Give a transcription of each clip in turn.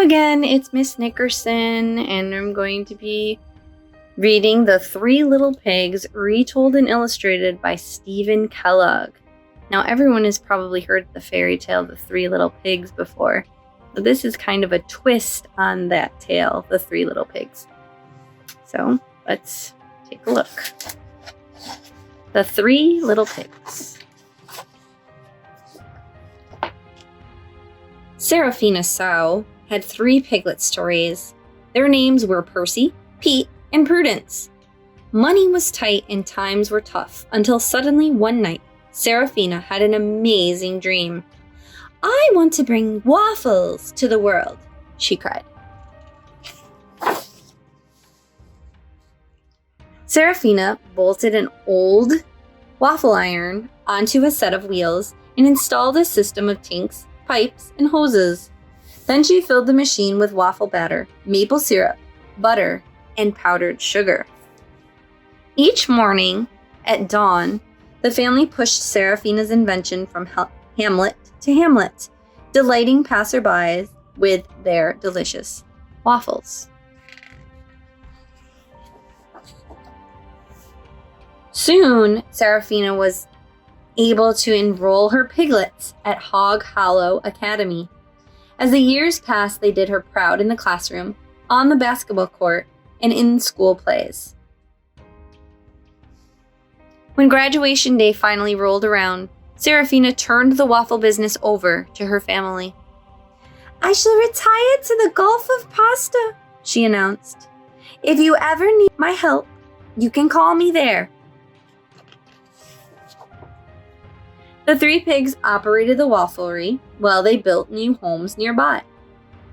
again, it's Miss Nickerson, and I'm going to be reading The Three Little Pigs, retold and illustrated by Steven Kellogg. Now, everyone has probably heard the fairy tale The Three Little Pigs before, but this is kind of a twist on that tale, The Three Little Pigs. So, let's take a look. The Three Little Pigs. Seraphina Sow had 3 piglets to raise. Their names were Percy, Pete, and Prudence. Money was tight and times were tough until suddenly one night, Seraphina had an amazing dream. "I want to bring waffles to the world," she cried. Seraphina bolted an old waffle iron onto a set of wheels and installed a system of tanks, pipes, and hoses. Then she filled the machine with waffle batter, maple syrup, butter, and powdered sugar. Each morning at dawn, the family pushed Seraphina's invention from hamlet to hamlet, delighting passersby with their delicious waffles. Soon, Seraphina was able to enroll her piglets at Hog Hollow Academy. As the years passed, they did her proud in the classroom, on the basketball court, and in school plays. When graduation day finally rolled around, Seraphina turned the waffle business over to her family. "I shall retire to the Gulf of Pasta," she announced. "If you ever need my help, you can call me there." The 3 pigs operated the wafflery while they built new homes nearby.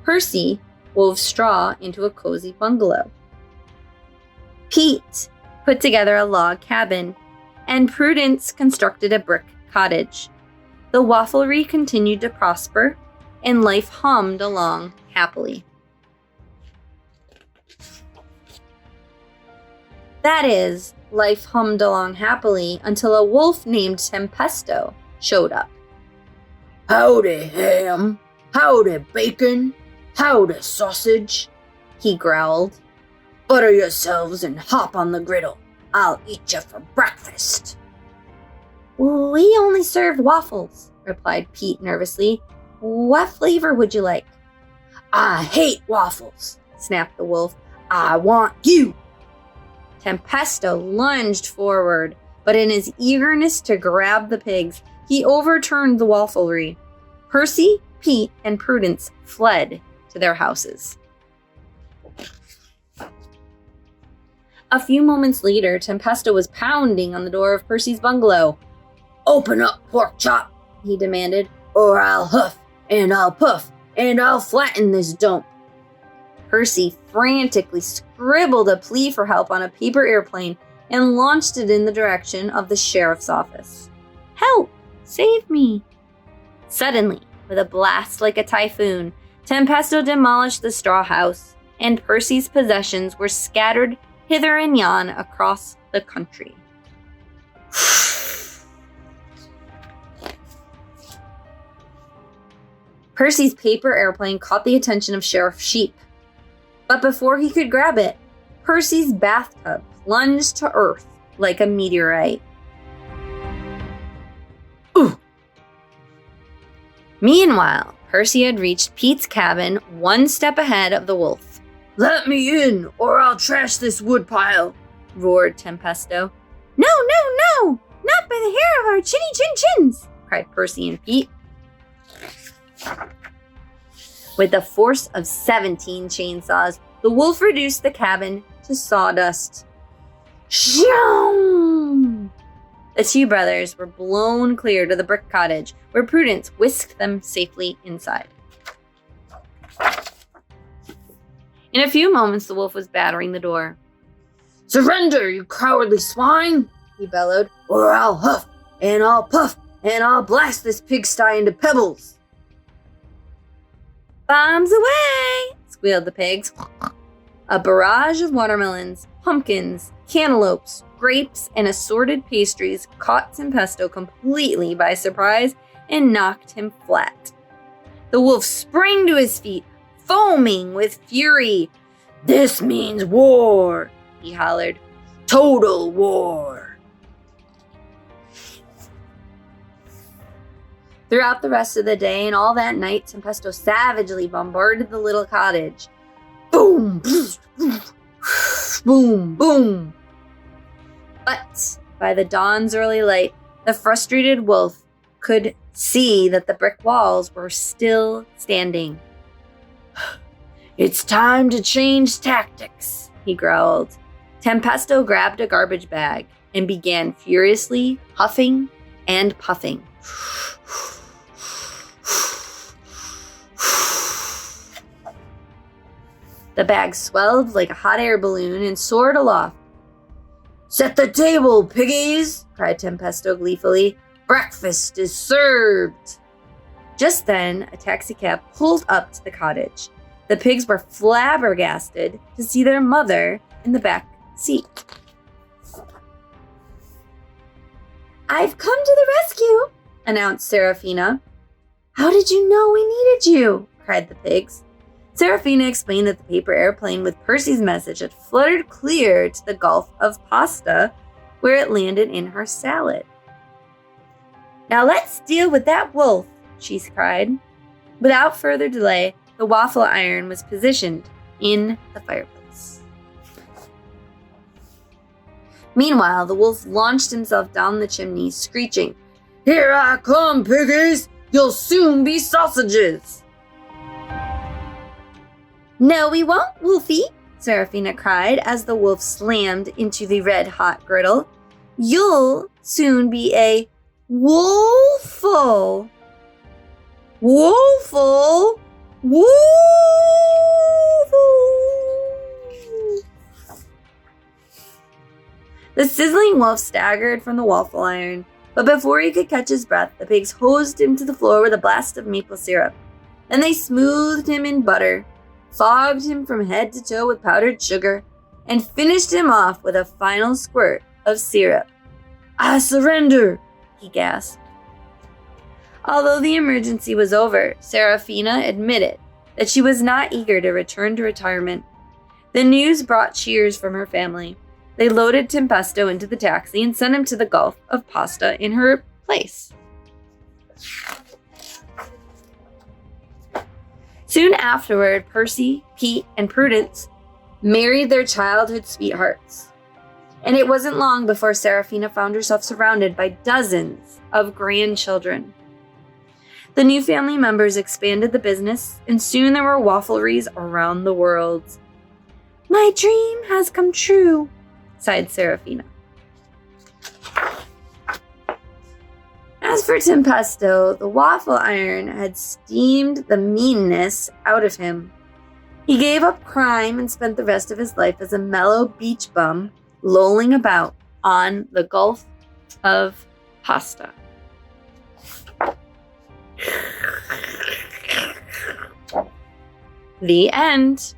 Percy wove straw into a cozy bungalow. Pete put together a log cabin, and Prudence constructed a brick cottage. The wafflery continued to prosper, and life hummed along happily. That is, life hummed along happily until a wolf named Tempesto showed up. "Howdy, ham. Howdy, bacon. Howdy, sausage," he growled. "Butter yourselves and hop on the griddle. I'll eat you for breakfast." "We only serve waffles," replied Pete nervously. "What flavor would you like?" "I hate waffles," snapped the wolf. "I want you." Tempesto lunged forward, but in his eagerness to grab the pigs, he overturned the wafflery. Percy, Pete, and Prudence fled to their houses. A few moments later, Tempesto was pounding on the door of Percy's bungalow. "Open up, pork chop," he demanded, "or I'll huff, and I'll puff, and I'll flatten this dump." Percy frantically scribbled a plea for help on a paper airplane and launched it in the direction of the sheriff's office. "Help! Save me!" Suddenly, with a blast like a typhoon, Tempesto demolished the straw house, and Percy's possessions were scattered hither and yon across the country. Percy's paper airplane caught the attention of Sheriff Sheep. But before he could grab it, Percy's bathtub plunged to earth like a meteorite. Ooh! Meanwhile, Percy had reached Pete's cabin one step ahead of the wolf. "Let me in, or I'll trash this woodpile," roared Tempesto. "No, not by the hair of our chinny chin chins," cried Percy and Pete. With the force of 17 chainsaws, the wolf reduced the cabin to sawdust. Shoom! The 2 brothers were blown clear to the brick cottage, where Prudence whisked them safely inside. In a few moments, the wolf was battering the door. "Surrender, you cowardly swine," he bellowed, "or I'll huff, and I'll puff, and I'll blast this pigsty into pebbles." "Bombs away!" squealed the pigs. A barrage of watermelons, pumpkins, cantaloupes, grapes, and assorted pastries caught Tempesto completely by surprise and knocked him flat. The wolf sprang to his feet, foaming with fury. "This means war," he hollered. "Total war." Throughout the rest of the day and all that night, Tempesto savagely bombarded the little cottage. Boom, boom, boom. But by the dawn's early light, the frustrated wolf could see that the brick walls were still standing. "It's time to change tactics," he growled. Tempesto grabbed a garbage bag and began furiously huffing and puffing. The bag swelled like a hot air balloon and soared aloft. "Set the table, piggies!" cried Tempesto gleefully. "Breakfast is served!" Just then, a taxicab pulled up to the cottage. The pigs were flabbergasted to see their mother in the back seat. "I've come to the rescue," announced Serafina. "How did you know we needed you?" cried the pigs. Serafina explained that the paper airplane with Percy's message had fluttered clear to the Gulf of Pasta, where it landed in her salad. "Now let's deal with that wolf," she cried. Without further delay, the waffle iron was positioned in the fireplace. Meanwhile, the wolf launched himself down the chimney, screeching, "Here I come, piggies! You'll soon be sausages!" "No, we won't, Wolfie," Serafina cried as the wolf slammed into the red-hot griddle. "You'll soon be a woolful." "Woolful? Woolful!" The sizzling wolf staggered from the waffle iron, but before he could catch his breath, the pigs hosed him to the floor with a blast of maple syrup. Then they smoothed him in butter, fogged him from head to toe with powdered sugar, and finished him off with a final squirt of syrup. "I surrender," he gasped. Although the emergency was over, Serafina admitted that she was not eager to return to retirement. The news brought cheers from her family. They loaded Tempesto into the taxi and sent him to the Gulf of Pasta in her place. Soon afterward, Percy, Pete, and Prudence married their childhood sweethearts. And it wasn't long before Serafina found herself surrounded by dozens of grandchildren. The new family members expanded the business, and soon there were waffleries around the world. "My dream has come true," sighed Serafina. As for Tempesto, the waffle iron had steamed the meanness out of him. He gave up crime and spent the rest of his life as a mellow beach bum, lolling about on the Gulf of Pasta. The end.